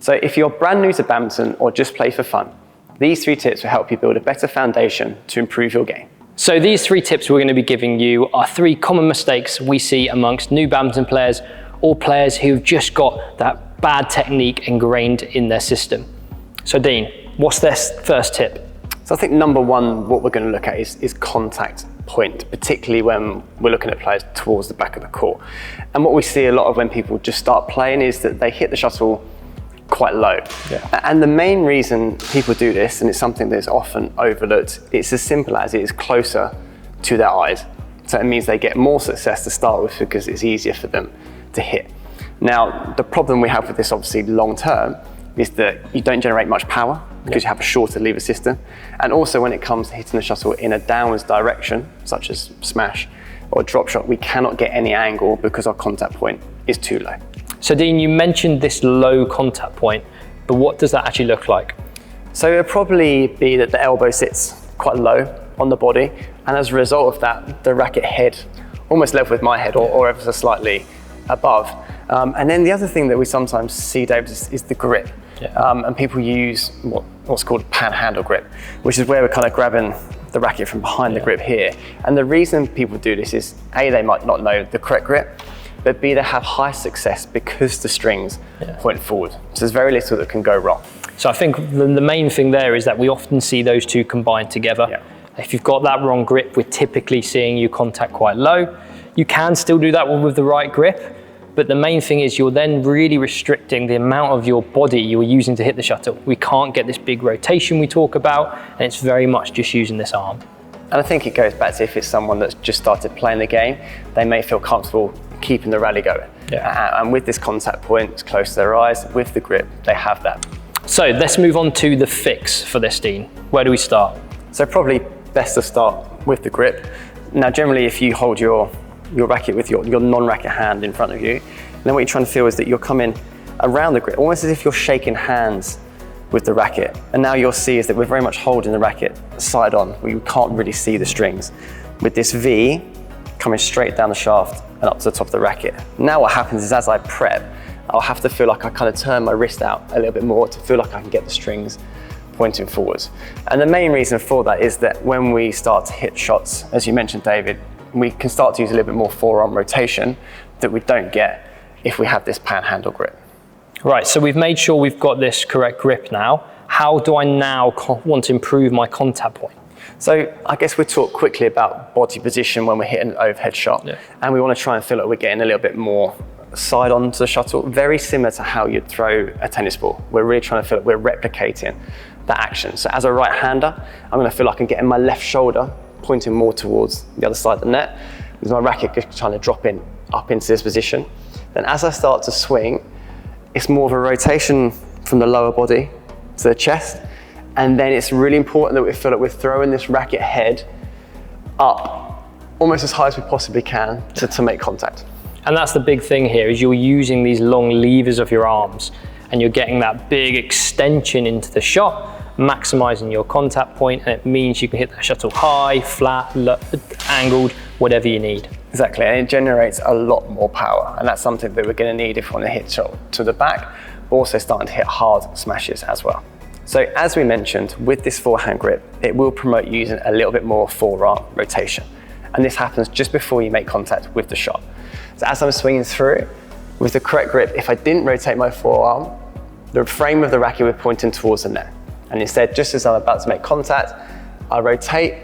So if you're brand new to badminton or just play for fun, these 3 tips will help you build a better foundation to improve your game. So these 3 tips we're going to be giving you are 3 common mistakes we see amongst new badminton players or players who've just got that bad technique ingrained in their system. So Dean, what's their first tip? So I think number 1, what we're going to look at is contact point, particularly when we're looking at players towards the back of the court. And what we see a lot of when people just start playing is that they hit the shuttle quite low. Yeah. And the main reason people do this, and it's something that's often overlooked, it's as simple as it is closer to their eyes. So it means they get more success to start with because it's easier for them to hit. Now, the problem we have with this obviously long term is that you don't generate much power because you have a shorter lever system. And also when it comes to hitting the shuttle in a downwards direction, such as smash or drop shot, we cannot get any angle because our contact point is too low. So Dean, you mentioned this low contact point, but what does that actually look like? So it'll probably be that the elbow sits quite low on the body, and as a result of that, the racket head almost level with my head or ever so slightly above. And then the other thing that we sometimes see, David, is the grip. Yeah. And people use what's called panhandle grip, which is where we're kind of grabbing the racket from behind the grip here. And the reason people do this is A, they might not know the correct grip, but B, they have high success because the strings point forward. So there's very little that can go wrong. So I think the main thing there is that we often see those two combined together. Yeah. If you've got that wrong grip, we're typically seeing you contact quite low. You can still do that with the right grip, but the main thing is you're then really restricting the amount of your body you're using to hit the shuttle. We can't get this big rotation we talk about, and it's very much just using this arm. And I think it goes back to if it's someone that's just started playing the game, they may feel comfortable keeping the rally going. Yeah. And with this contact point, it's close to their eyes, with the grip, they have that. So let's move on to the fix for this, Dean. Where do we start? So probably best to start with the grip. Now, generally, if you hold your racket with your non-racket hand in front of you, then what you're trying to feel is that you're coming around the grip, almost as if you're shaking hands with the racket. And now you'll see is that we're very much holding the racket side on, where you can't really see the strings. With this V coming straight down the shaft and up to the top of the racket. Now what happens is as I prep, I'll have to feel like I kind of turn my wrist out a little bit more to feel like I can get the strings pointing forwards. And the main reason for that is that when we start to hit shots, as you mentioned, David, we can start to use a little bit more forearm rotation that we don't get if we have this panhandle grip. Right, so we've made sure we've got this correct grip now. How do I now want to improve my contact point? So I guess we'll talk quickly about body position when we're hitting an overhead shot. Yeah. And we want to try and feel like we're getting a little bit more side on to the shuttle, very similar to how you'd throw a tennis ball. We're really trying to feel like we're replicating that action. So as a right-hander, I'm going to feel like I'm getting my left shoulder pointing more towards the other side of the net, with my racket just trying to drop in up into this position. Then as I start to swing, it's more of a rotation from the lower body to the chest. And then it's really important that we feel like we're throwing this racket head up almost as high as we possibly can to make contact. And that's the big thing here, is you're using these long levers of your arms and you're getting that big extension into the shot, maximizing your contact point, and it means you can hit that shuttle high, flat, angled, whatever you need. Exactly, and it generates a lot more power, and that's something that we're going to need if we want to hit shot to the back, but also starting to hit hard smashes as well. So as we mentioned, with this forehand grip, it will promote using a little bit more forearm rotation. And this happens just before you make contact with the shot. So as I'm swinging through, with the correct grip, if I didn't rotate my forearm, the frame of the racket would be pointing towards the net. And instead, just as I'm about to make contact, I rotate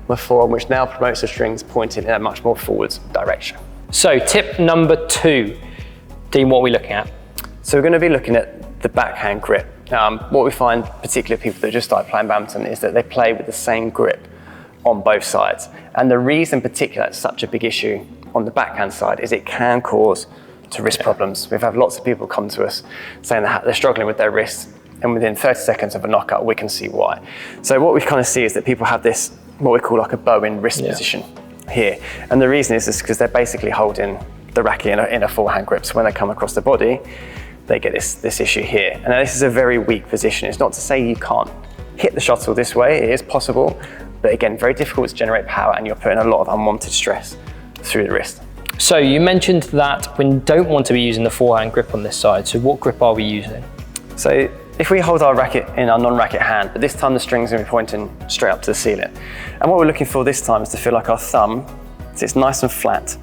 my forearm, which now promotes the strings pointing in a much more forwards direction. So tip number 2, Dean, what are we looking at? So we're going to be looking at the backhand grip. What we find, particularly people that just start playing badminton, is that they play with the same grip on both sides. And the reason particularly it's such a big issue on the backhand side is it can cause to wrist problems. We've had lots of people come to us saying that they're struggling with their wrists, and within 30 seconds of a knockout, we can see why. So what we kind of see is that people have this, what we call like a bow in wrist position here. And the reason is because they're basically holding the racket in a forehand grip. So when they come across the body, they get this issue here. And this is a very weak position. It's not to say you can't hit the shuttle this way, it is possible, but again, very difficult to generate power, and you're putting a lot of unwanted stress through the wrist. So you mentioned that we don't want to be using the forehand grip on this side. So what grip are we using? So if we hold our racket in our non-racket hand, but this time the string's going to be pointing straight up to the ceiling. And what we're looking for this time is to feel like our thumb sits nice and flat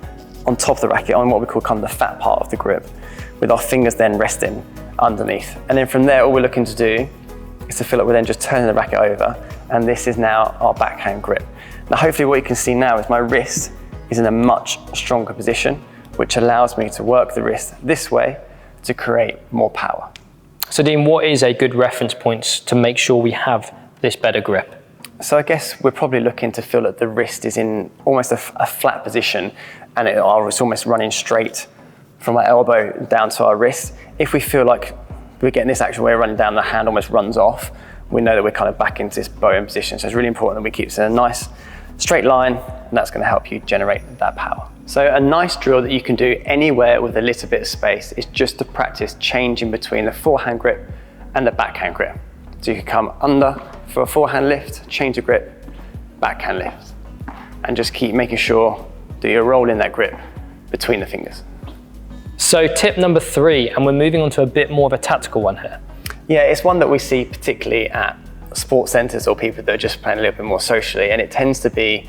on top of the racket, on what we call kind of the fat part of the grip, with our fingers then resting underneath. And then from there, all we're looking to do is to feel like we're then just turning the racket over, and this is now our backhand grip. Now hopefully what you can see now is my wrist is in a much stronger position, which allows me to work the wrist this way to create more power. So Dean, what is a good reference point to make sure we have this better grip? So I guess we're probably looking to feel that the wrist is in almost a flat position, and it's almost running straight from our elbow down to our wrist. If we feel like we're getting this action where we're running down, the hand almost runs off, we know that we're kind of back into this bowing position. So it's really important that we keep it in a nice straight line, and that's going to help you generate that power. So a nice drill that you can do anywhere with a little bit of space is just to practice changing between the forehand grip and the backhand grip. So you can come under for a forehand lift, change the grip, backhand lift, and just keep making sure that you're rolling that grip between the fingers. So tip number 3, and we're moving on to a bit more of a tactical one here. Yeah, it's one that we see particularly at sports centres or people that are just playing a little bit more socially, and it tends to be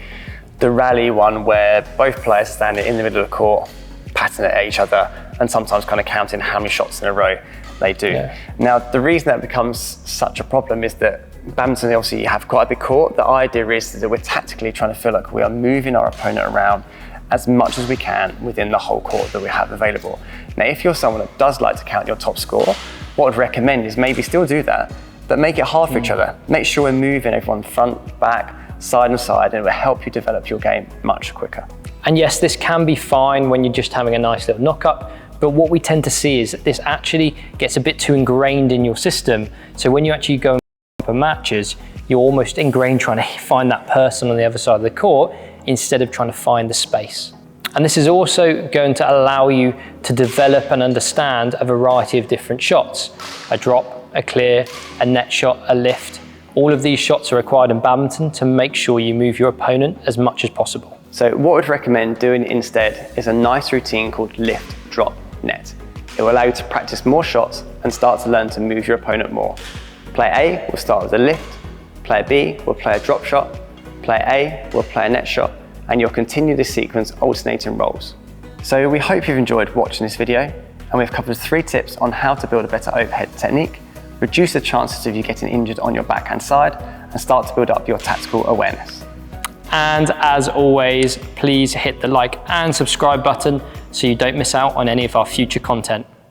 the rally one where both players are standing in the middle of the court, patting at each other, and sometimes kind of counting how many shots in a row they do. Yeah. Now, the reason that becomes such a problem is that badminton, obviously you have quite a big court. The idea is that we're tactically trying to feel like we are moving our opponent around as much as we can within the whole court that we have available. Now, if you're someone that does like to count your top score, what I'd recommend is maybe still do that, but make it hard for each other. Make sure we're moving everyone front, back, side and side, and it will help you develop your game much quicker. And yes, this can be fine when you're just having a nice little knock-up, but what we tend to see is that this actually gets a bit too ingrained in your system. So when you actually go for matches, you're almost ingrained trying to find that person on the other side of the court instead of trying to find the space. And this is also going to allow you to develop and understand a variety of different shots. A drop, a clear, a net shot, a lift. All of these shots are required in badminton to make sure you move your opponent as much as possible. So what I'd recommend doing instead is a nice routine called lift, drop, net. It will allow you to practice more shots and start to learn to move your opponent more. Player A will start with a lift, player B will play a drop shot, player A will play a net shot, and you'll continue this sequence alternating roles. So we hope you've enjoyed watching this video, and we've covered 3 tips on how to build a better overhead technique, reduce the chances of you getting injured on your backhand side, and start to build up your tactical awareness. And as always, please hit the like and subscribe button so you don't miss out on any of our future content.